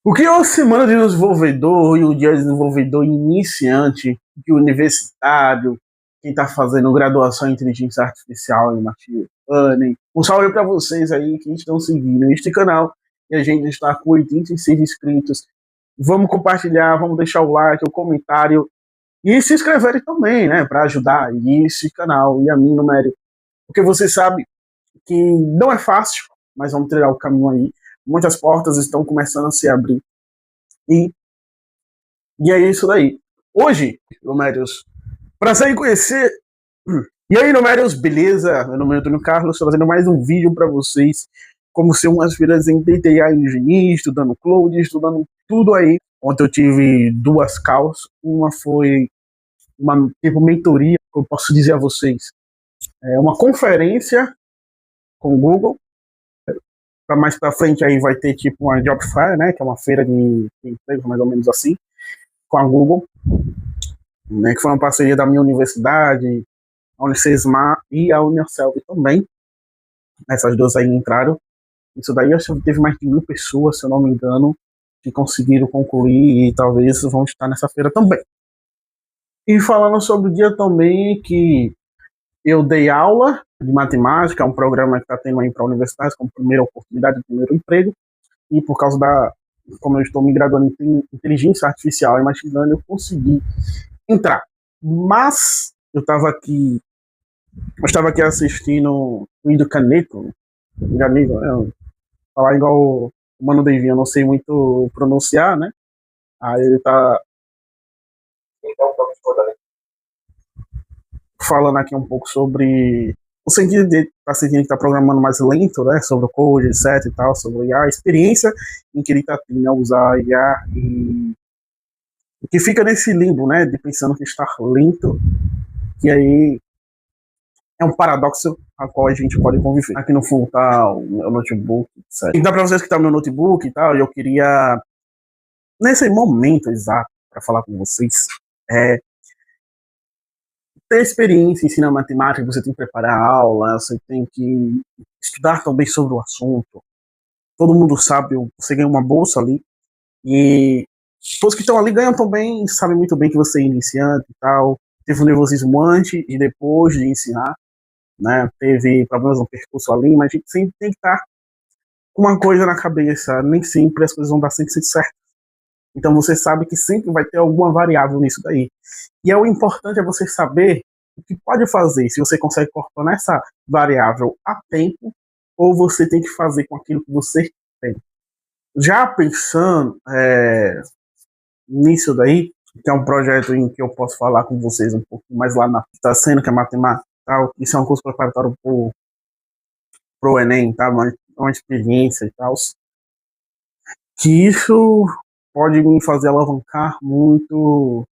O que é uma semana de desenvolvedor e o dia de desenvolvedor iniciante, de universitário, quem está fazendo graduação em inteligência artificial e machine learning? Um salve para vocês aí que estão seguindo este canal e a gente está com 86 inscritos. Vamos compartilhar, vamos deixar o like, o comentário e se inscreverem também, né, para ajudar esse canal e a mim no mérito. Porque você sabe que não é fácil, mas vamos trilhar o caminho aí. Muitas portas estão começando a se abrir. E, e é isso daí. Hoje, Romérios, prazer em conhecer. E aí, Romérios, beleza? Meu nome é Antônio Carlos, estou fazendo mais um vídeo para vocês. Como ser umas feiras em DTI Engineer, estudando Cloud, estudando tudo aí. Ontem eu tive duas calls. Uma foi uma tipo mentoria, que eu posso dizer a vocês. É uma conferência com o Google. Para mais para frente aí vai ter tipo uma Job Fair, né? Que é uma feira de emprego, mais ou menos assim, com a Google. Né, que foi uma parceria da minha universidade, a Unicesmar e a Unicelv também. Essas duas aí entraram. Isso daí acho que teve mais de 1.000 pessoas, se eu não me engano, que conseguiram concluir e talvez vão estar nessa feira também. E falando sobre o dia também que eu dei aula de matemática, um programa que está tendo aí para universidades como primeira oportunidade, primeiro emprego, e por causa da, como eu estou me graduando em inteligência artificial e machine learning, eu consegui entrar. Mas eu estava aqui assistindo o Indo Caneco, falar igual o Mano Devinho, eu não sei muito pronunciar, né? Aí ele tá falando aqui um pouco sobre o sentido de tá sentindo que tá programando mais lento, né? Sobre o code, etc e tal, sobre o IA, a experiência em que ele tá tendo a usar a IA e que fica nesse limbo, né? De pensando que está lento, e aí é um paradoxo a qual a gente pode conviver. Aqui no fundo tá o meu notebook, etc. Então, para vocês que tá o meu notebook e tal, eu queria, nesse momento exato, para falar com vocês, é, ter experiência, ensinar matemática, você tem que preparar a aula, você tem que estudar também sobre o assunto. Todo mundo sabe, você ganha uma bolsa ali, e todos que estão ali ganham também, sabem muito bem que você é iniciante e tal, teve um nervosismo antes e depois de ensinar, né? Teve problemas no percurso ali, mas a gente sempre tem que estar com uma coisa na cabeça, nem sempre as coisas vão dar sempre certo. Então você sabe que sempre vai ter alguma variável nisso daí. E o importante é você saber o que pode fazer, se você consegue cortar essa variável a tempo, ou você tem que fazer com aquilo que você tem. Já pensando nisso daí, que é um projeto em que eu posso falar com vocês um pouco mais lá na está sendo, que é matemática, tal, isso é um curso preparatório pro Enem, tá? Uma experiência e tal, que isso pode me fazer alavancar muito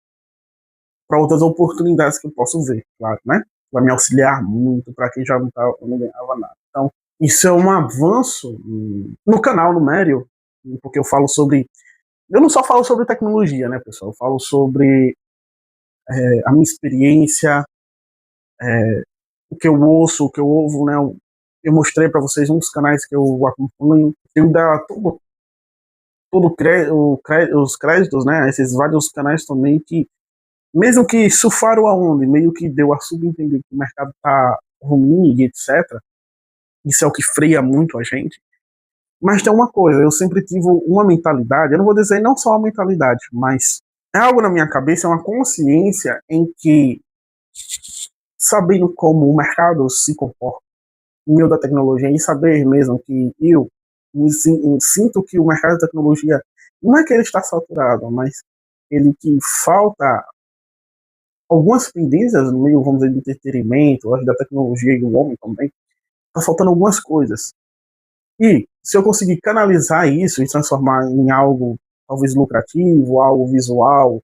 para outras oportunidades que eu posso ver, claro, né? Vai me auxiliar muito para quem já não ganhava nada. Então, isso é um avanço no canal, no Mério, porque eu falo sobre. Eu não só falo sobre tecnologia, né, pessoal? Eu falo sobre a minha experiência, o que eu ouço, o que eu ouvo, né? Eu mostrei para vocês uns canais que eu acompanho. Eu dá os créditos, né? Esses vários canais também que mesmo que surfaram aonde, meio que deu a subentender que o mercado tá ruim e etc. Isso é o que freia muito a gente. Mas tem uma coisa, eu sempre tive uma mentalidade, eu não vou dizer não só uma mentalidade, mas é algo na minha cabeça, é uma consciência em que, sabendo como o mercado se comporta, o meio da tecnologia, e saber mesmo que eu sinto que o mercado da tecnologia não é que ele está saturado, mas ele que falta algumas pendências no meio, vamos dizer, do entretenimento, da tecnologia e do homem também, tá faltando algumas coisas. E se eu conseguir canalizar isso e transformar em algo talvez lucrativo, algo visual,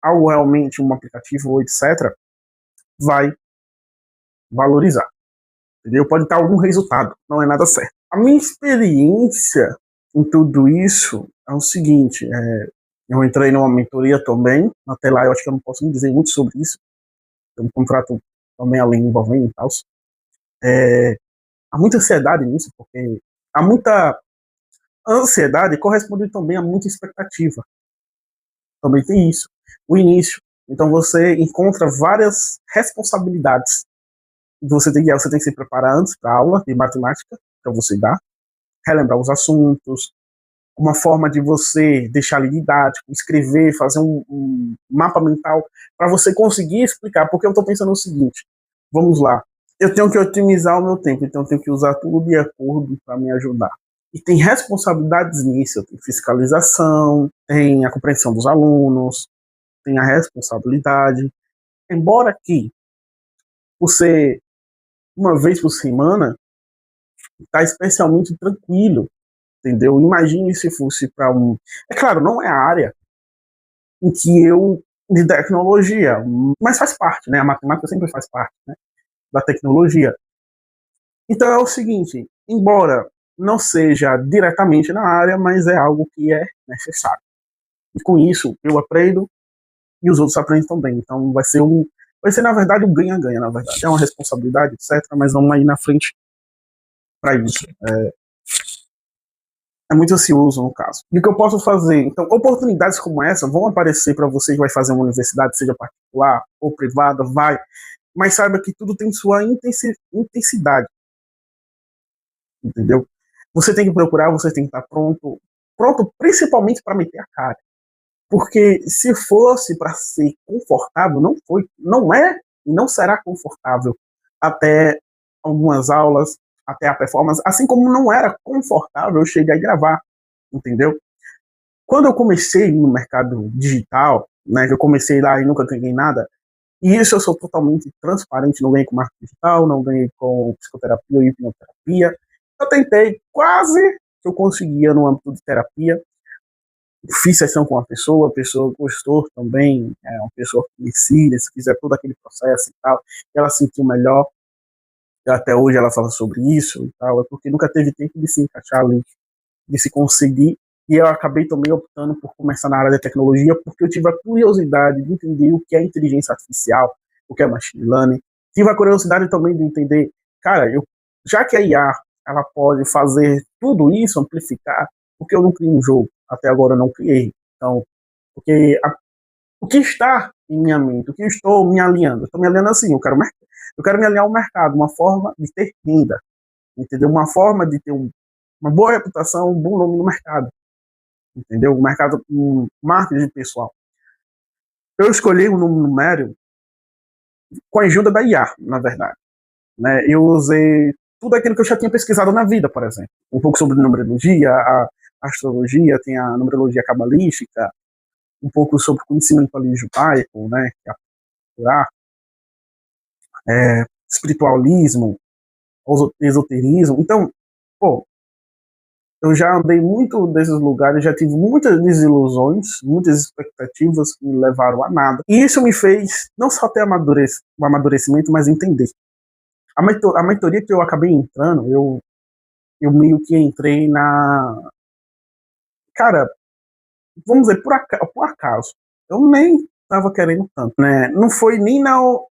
algo realmente um aplicativo, etc., vai valorizar. Entendeu? Pode dar algum resultado, não é nada certo. A minha experiência em tudo isso é o seguinte, eu entrei numa mentoria também, até lá eu acho que eu não posso nem dizer muito sobre isso, tem um contrato também ali envolvendo e tal. Há muita ansiedade nisso, porque há muita A ansiedade corresponde também a muita expectativa. Também tem isso. O início. Então você encontra várias responsabilidades. Você tem que se preparar antes para a aula de matemática, para você dar, relembrar os assuntos, uma forma de você deixar ali didático, escrever, fazer um mapa mental para você conseguir explicar. Porque eu estou pensando o seguinte: vamos lá, eu tenho que otimizar o meu tempo, então eu tenho que usar tudo de acordo para me ajudar. E tem responsabilidades nisso, tem fiscalização, tem a compreensão dos alunos, tem a responsabilidade. Embora que, por ser uma vez por semana, está especialmente tranquilo, entendeu? Imagine se fosse para um... É claro, não é a área em que eu... de tecnologia, mas faz parte, né? A matemática sempre faz parte, né, da tecnologia. Então é o seguinte, embora não seja diretamente na área, mas é algo que é necessário. E com isso eu aprendo e os outros aprendem também. Então vai ser na verdade um ganha-ganha, na verdade. É uma responsabilidade, etc, mas vamos aí na frente para isso. É muito ansioso no caso. E o que eu posso fazer? Então, oportunidades como essa vão aparecer para você que vai fazer uma universidade, seja particular ou privada, vai. Mas saiba que tudo tem sua intensidade, entendeu? Você tem que procurar, você tem que estar pronto, pronto principalmente para meter a cara. Porque se fosse para ser confortável, não foi, não é e não será confortável até algumas aulas, até a performance, assim como não era confortável eu chegar e gravar, entendeu? Quando eu comecei no mercado digital, né, que eu comecei lá e nunca ganhei nada, e isso eu sou totalmente transparente, não ganhei com marketing digital, não ganhei com psicoterapia ou hipnoterapia. Eu tentei quase que eu conseguia no âmbito de terapia, fiz sessão com uma pessoa, a pessoa gostou também, é uma pessoa conhecida, se fizer todo aquele processo e tal, ela se sentiu melhor, e até hoje ela fala sobre isso e tal, é porque nunca teve tempo de se encaixar ali, de se conseguir, e eu acabei também optando por começar na área da tecnologia, porque eu tive a curiosidade de entender o que é inteligência artificial, o que é machine learning, tive a curiosidade também de entender, cara, já que a IA, ela pode fazer tudo isso, amplificar, porque eu não criei um jogo, até agora eu não criei, então, porque o que está em minha mente, o que eu estou me alinhando, eu estou me alinhando assim, eu quero me alinhar ao mercado, uma forma de ter renda, entendeu? Uma forma de ter uma boa reputação, um bom nome no mercado, entendeu? O mercado, um marketing pessoal. Eu escolhi o número numérico com a ajuda da IA, na verdade. Né? Eu usei tudo aquilo que eu já tinha pesquisado na vida, por exemplo. Um pouco sobre numerologia, a astrologia, tem a numerologia cabalística, um pouco sobre conhecimento ali judaico, né? Que espiritualismo, esoterismo. Então, pô, eu já andei muito desses lugares, já tive muitas desilusões, muitas expectativas que me levaram a nada. E isso me fez não só ter um amadurecimento, mas entender. A mentoria que eu acabei entrando, eu meio que entrei na... Cara, vamos dizer, por acaso. Eu nem estava querendo tanto, né? Não foi nem no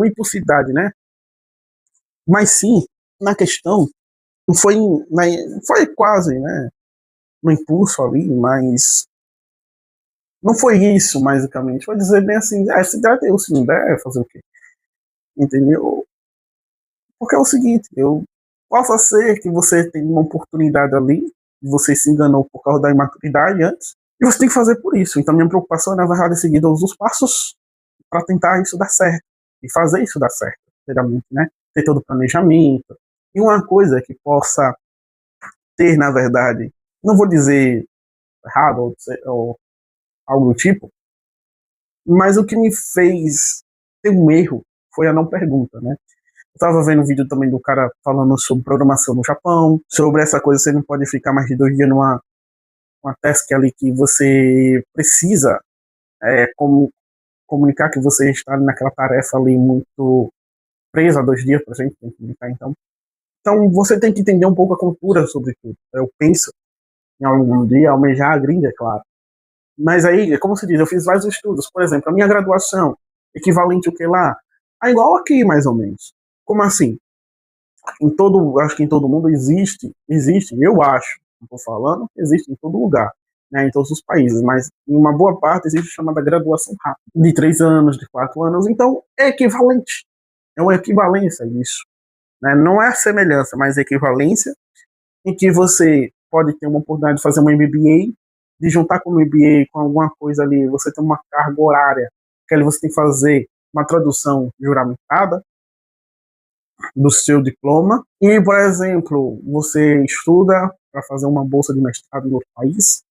impulsividade, né? Mas sim na questão, não foi, foi quase, né? No impulso ali, mas não foi isso, basicamente. Foi dizer bem assim, se der, deu, se não der, fazer o quê? Entendeu? Porque é o seguinte, possa ser que você tenha uma oportunidade ali, você se enganou por causa da imaturidade antes, e você tem que fazer por isso. Então minha preocupação é, na verdade, seguir todos os passos para tentar isso dar certo, e fazer isso dar certo, geralmente, né? Ter todo o planejamento. E uma coisa que possa ter, na verdade, não vou dizer errado ou algo do tipo, mas o que me fez ter um erro foi a não pergunta, né? Eu tava vendo um vídeo também do cara falando sobre programação no Japão, sobre essa coisa, você não pode ficar mais de 2 dias uma task ali que você precisa comunicar que você está naquela tarefa ali muito presa a 2 dias, por exemplo, tem que comunicar, então você tem que entender um pouco a cultura sobre tudo. Eu penso em algum dia almejar a gringa, é claro. Mas aí, como se diz, eu fiz vários estudos. Por exemplo, a minha graduação, equivalente o que lá? É igual aqui, mais ou menos. Como assim? Acho que em todo mundo existe, eu acho, não estou falando, existe em todo lugar, né, em todos os países, mas em uma boa parte existe a chamada graduação rápida, de 3 anos, de 4 anos, então é equivalente, é uma equivalência isso, né, não é semelhança, mas é equivalência, em que você pode ter uma oportunidade de fazer um MBA, de juntar com o MBA com alguma coisa ali, você tem uma carga horária, que ali você tem que fazer uma tradução juramentada, do seu diploma e, por exemplo, você estuda para fazer uma bolsa de mestrado no outro país.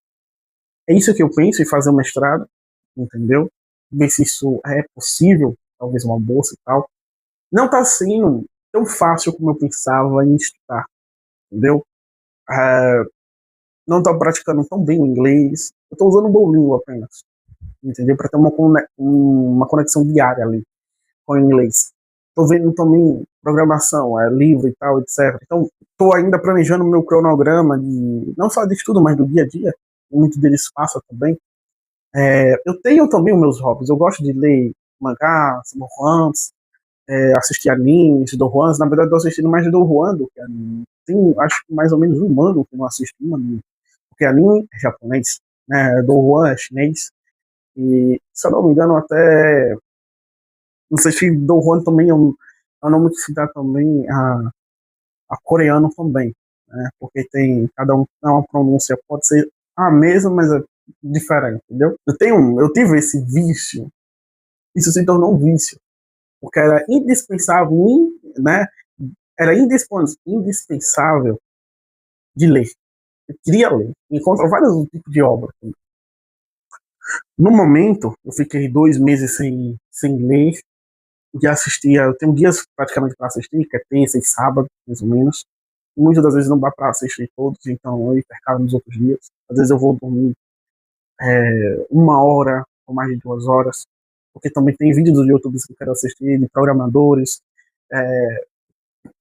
É isso que eu penso em fazer um mestrado, entendeu? Ver se isso é possível, talvez uma bolsa e tal. Não está sendo tão fácil como eu pensava em estudar, entendeu? É, não estou praticando tão bem o inglês. Eu estou usando o Duolingo apenas, entendeu? Para ter uma conexão diária ali com o inglês. Estou vendo também programação, livro e tal, etc. Então, estou ainda planejando o meu cronograma de não só de estudo, mas do dia a dia. Muito deles passa também. Eu tenho também os meus hobbies. Eu gosto de ler mangás, manhwas, assistir animes, dohwans. Na verdade, estou assistindo mais dohwan do que anime. Tem, acho que mais ou menos um ano que eu não assisto um anime. Porque anime é japonês, né? Dohwan é chinês. E, se eu não me engano, até não sei se Do Juan também é um nome que se dá também a coreano também, né? Porque tem cada um é uma pronúncia pode ser a mesma, mas é diferente, entendeu? Eu tive esse vício, isso se tornou um vício, porque era indispensável, né? Era indispensável de ler. Eu queria ler, encontro vários tipos de obras. No momento, eu fiquei 2 meses sem ler, de assistir, eu tenho dias praticamente para assistir, que é terça e sábado, mais ou menos. Muitas das vezes não dá para assistir todos, então eu intercalo nos outros dias. Às vezes eu vou dormir 1 hora ou mais de 2 horas, porque também tem vídeos do YouTube que eu quero assistir, de programadores. É,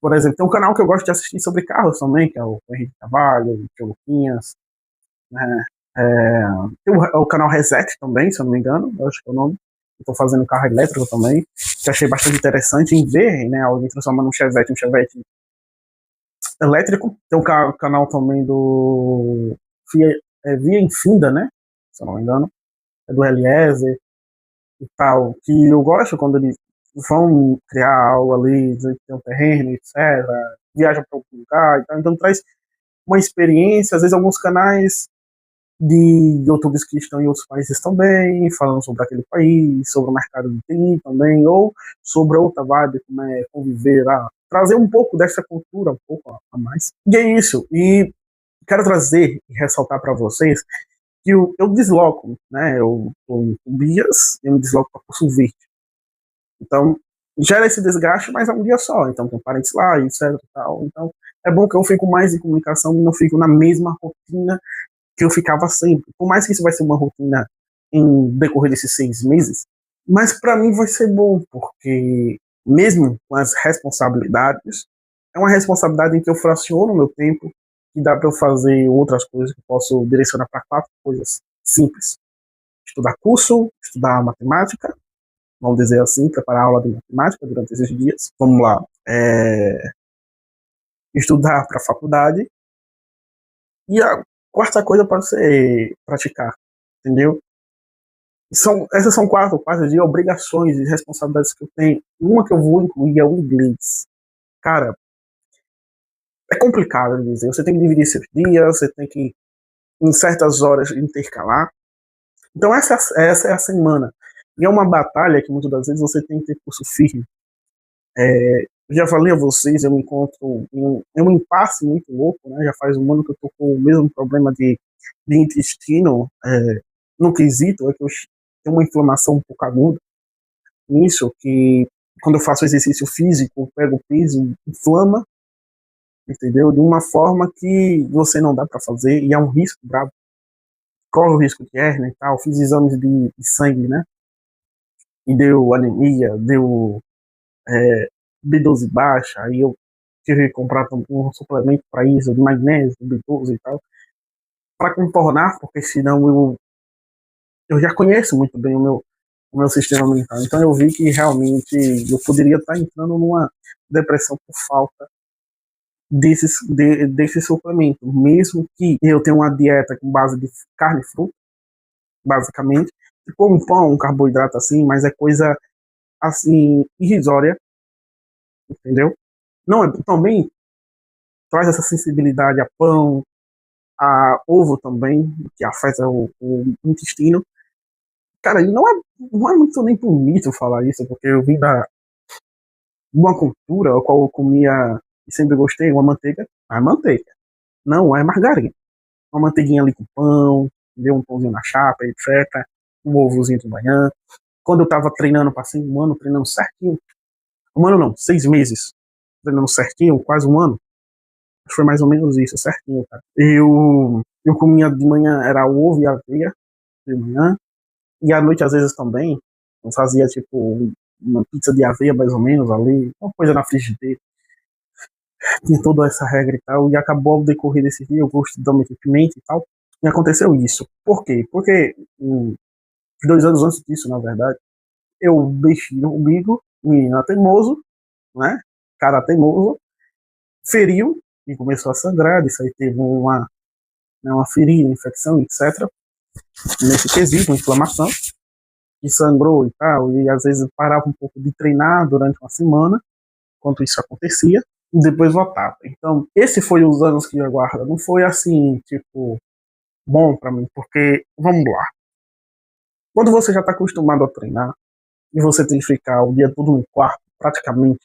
por exemplo, tem um canal que eu gosto de assistir sobre carros também, que é o Henrique Carvalho, o Tio Luquinhas, né? É, tem o canal Reset também, se eu não me engano, eu acho que é o nome. Estou fazendo carro elétrico também, que achei bastante interessante em ver, né, alguém transformando um Chevette elétrico. Tem um canal também do Via Infinda, né, se eu não me engano, é do Eliezer e tal, que eu gosto quando eles vão criar algo ali, tem um terreno, etc., viaja para outro lugar e tal, então traz uma experiência, às vezes alguns canais de youtubers que estão em outros países também, falando sobre aquele país, sobre o mercado de TI também, ou sobre outra vibe, como é conviver lá, trazer um pouco dessa cultura, um pouco a mais. E é isso, e quero trazer e ressaltar para vocês que eu desloco, né, eu estou em Bias, eu me desloco para Curso Verde. Então, gera esse desgaste, mas é um dia só, então tem parentes lá, etc e tal, então é bom que eu fico mais em comunicação e não fico na mesma rotina que eu ficava sempre. Por mais que isso vai ser uma rotina em decorrer desses 6 meses, mas para mim vai ser bom, porque mesmo com as responsabilidades, é uma responsabilidade em que eu fraciono o meu tempo e dá para eu fazer outras coisas que eu posso direcionar para 4 coisas simples. Estudar curso, estudar matemática, vamos dizer assim, preparar aula de matemática durante esses dias. Vamos lá. Estudar para a faculdade. E a quarta coisa pode ser praticar, entendeu? Essas são quatro de obrigações e responsabilidades que eu tenho. Uma que eu vou incluir é o inglês. Cara, é complicado de dizer. Você tem que dividir seus dias, você tem que, em certas horas, intercalar. Então, essa é a semana. E é uma batalha que, muitas das vezes, você tem que ter curso firme. Eu já falei a vocês, eu me encontro em um impasse muito louco, né? Já faz um ano que eu tô com o mesmo problema de intestino, no quesito, é que eu tenho uma inflamação um pouco aguda nisso, que quando eu faço exercício físico, eu pego o peso, inflama, entendeu? De uma forma que você não dá para fazer, e é um risco bravo. Corre o risco de hérnia e tal, fiz exames de sangue, né? E deu anemia, deu B12 baixa, aí eu tive que comprar um suplemento para isso, de magnésio, B12 e tal, para contornar, porque senão eu já conheço muito bem o meu sistema mental. Então eu vi que realmente eu poderia estar entrando numa depressão por falta desse suplemento, mesmo que eu tenha uma dieta com base de carne e fruta, basicamente, com um pão, um carboidrato assim, mas é coisa assim irrisória, entendeu? Não é também traz essa sensibilidade a pão, a ovo também, que afeta o intestino. Cara, e não é muito nem bonito falar isso, porque eu vim da uma cultura a qual eu comia e sempre gostei, uma manteiga, a manteiga, não é margarina. Uma manteiguinha ali com pão, entendeu? Um pãozinho na chapa, etc. Um ovozinho de manhã. Quando eu tava treinando, passei um ano treinando certinho. Um ano não, 6 meses treinando certinho, quase um ano. Acho que foi mais ou menos isso, certinho, cara. Eu comia de manhã, era ovo e aveia de manhã. E à noite, às vezes, também. Eu fazia, tipo, uma pizza de aveia, mais ou menos, ali. Uma coisa na frigideira. Tinha toda essa regra e tal. E acabou ao decorrer desse dia, eu gosto de pimenta e tal. E aconteceu isso. Por quê? Porque uns 2 anos antes disso, na verdade, eu deixei no umbigo, menino teimoso, né? Cara teimoso, feriu e começou a sangrar. Isso aí teve uma ferida, infecção, etc. Nesse quesito, uma inflamação, e sangrou e tal. E às vezes parava um pouco de treinar durante uma semana, enquanto isso acontecia, e depois voltava. Então, esse foi os anos que eu aguardo. Não foi assim, tipo, bom para mim, porque, vamos lá. Quando você já está acostumado a treinar, e você tem que ficar o dia todo no quarto, praticamente,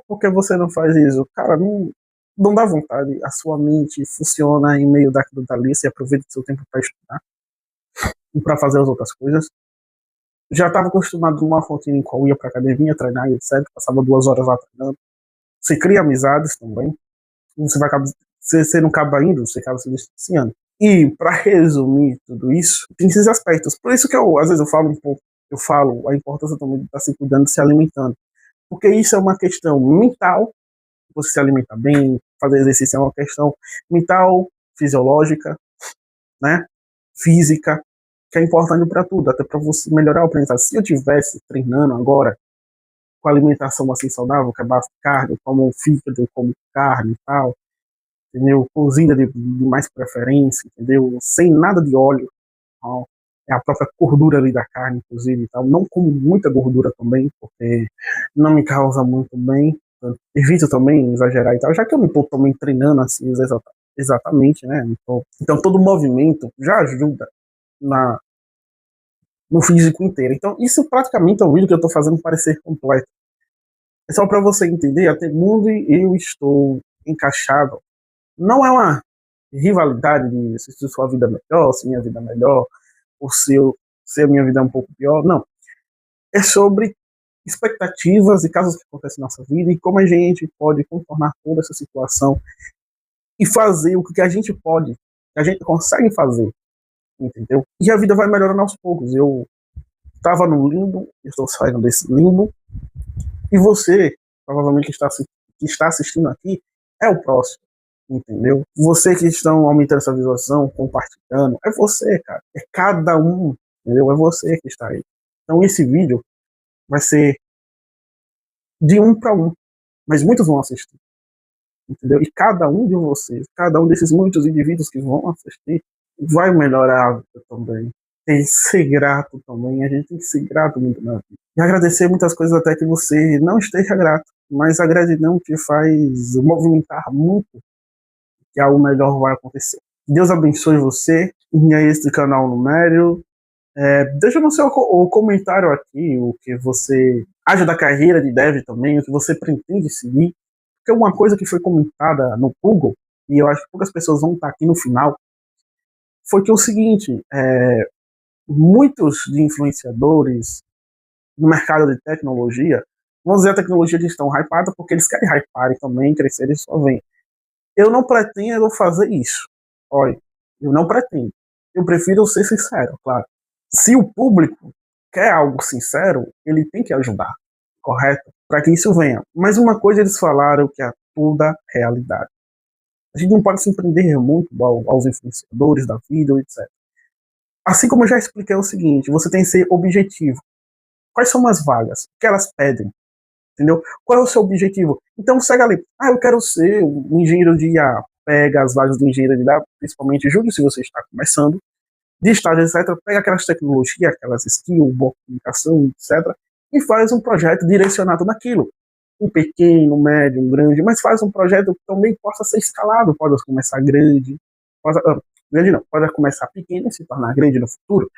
porque você não faz isso? Cara, não dá vontade. A sua mente funciona em meio daquilo dali, você aproveita o seu tempo para estudar e para fazer as outras coisas. Já estava acostumado numa rotina em qual ia para academia, treinar e etc. Passava 2 horas lá treinando. Você cria amizades também. Você não acaba indo, você acaba se distanciando. E, para resumir tudo isso, tem esses aspectos. Por isso que às vezes eu falo um pouco, eu falo a importância também de estar se cuidando, se alimentando. Porque isso é uma questão mental, você se alimentar bem, fazer exercício é uma questão mental, fisiológica, né? Física, que é importante para tudo, até para você melhorar o aprendizado. Se eu tivesse treinando agora com alimentação assim saudável, que é base de carne, como fígado, como carne e tal, entendeu? Cozida de mais preferência, entendeu? Sem nada de óleo, tal. É a própria gordura ali da carne, inclusive, e tal. Não como muita gordura também, porque não me causa muito bem. Evito também exagerar e tal, já que eu não estou também treinando assim exatamente, né? Então todo movimento já ajuda na, no físico inteiro. Então isso praticamente é o vídeo que eu estou fazendo parecer completo. É só para você entender, até mundo eu estou encaixado. Não é uma rivalidade de se sua vida é melhor, se minha vida é melhor, ou se a minha vida é um pouco pior. Não. É sobre expectativas e casos que acontecem na nossa vida e como a gente pode contornar toda essa situação e fazer o que a gente pode, que a gente consegue fazer, entendeu? E a vida vai melhorando aos poucos. Eu estava no limbo, estou saindo desse limbo, e você, provavelmente que está assistindo aqui, é o próximo, entendeu? Você que estão aumentando essa visualização, compartilhando, é você, cara. É cada um, entendeu? É você que está aí. Então esse vídeo vai ser de um para um, mas muitos vão assistir, entendeu? E cada um de vocês, cada um desses muitos indivíduos que vão assistir, vai melhorar a vida também. Tem que ser grato também, a gente tem que ser grato muito na vida. E agradecer muitas coisas até que você não esteja grato, mas a gratidão te faz movimentar muito que algo melhor vai acontecer. Deus abençoe você, e é esse canal Numério. Deixa no seu o comentário aqui o que você acha da carreira de dev também, o que você pretende seguir. Porque uma coisa que foi comentada no Google, e eu acho que poucas pessoas vão estar aqui no final, foi que é o seguinte, muitos de influenciadores no mercado de tecnologia vão dizer a tecnologia que estão hypados porque eles querem hypar e também crescer e só vem. Eu não pretendo fazer isso. Olha, eu não pretendo. Eu prefiro ser sincero, claro. Se o público quer algo sincero, ele tem que ajudar, correto? Para que isso venha. Mas uma coisa eles falaram que é toda realidade. A gente não pode se prender muito aos influenciadores da vida, etc. Assim como eu já expliquei o seguinte, você tem que ser objetivo. Quais são as vagas? O que elas pedem? entendeu? Qual é o seu objetivo? Então segue ali. Ah, eu quero ser um engenheiro de IA. Pega as vagas de engenheiro de IA, principalmente julho, se você está começando, de estágio, etc. Pega aquelas tecnologias, aquelas skills, boa comunicação, etc. E faz um projeto direcionado naquilo. Um pequeno, um médio, um grande, mas faz um projeto que também possa ser escalado. Pode começar grande, grande não, pode começar pequeno e se tornar grande no futuro.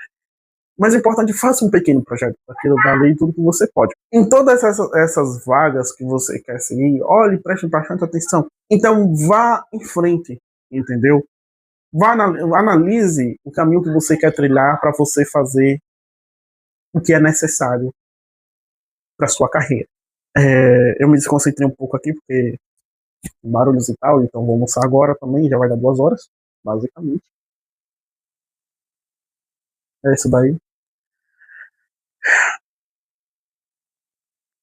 Mas é importante, faça um pequeno projeto para aquilo dali tudo que você pode. Em todas essas vagas que você quer seguir, olhe, preste bastante atenção. Então, vá em frente, entendeu? Analise o caminho que você quer trilhar para você fazer o que é necessário para sua carreira. Eu me desconcentrei um pouco aqui, porque barulhos e tal, então vou almoçar agora também, já vai dar 2 horas, basicamente. É isso daí.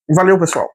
Valeu, pessoal.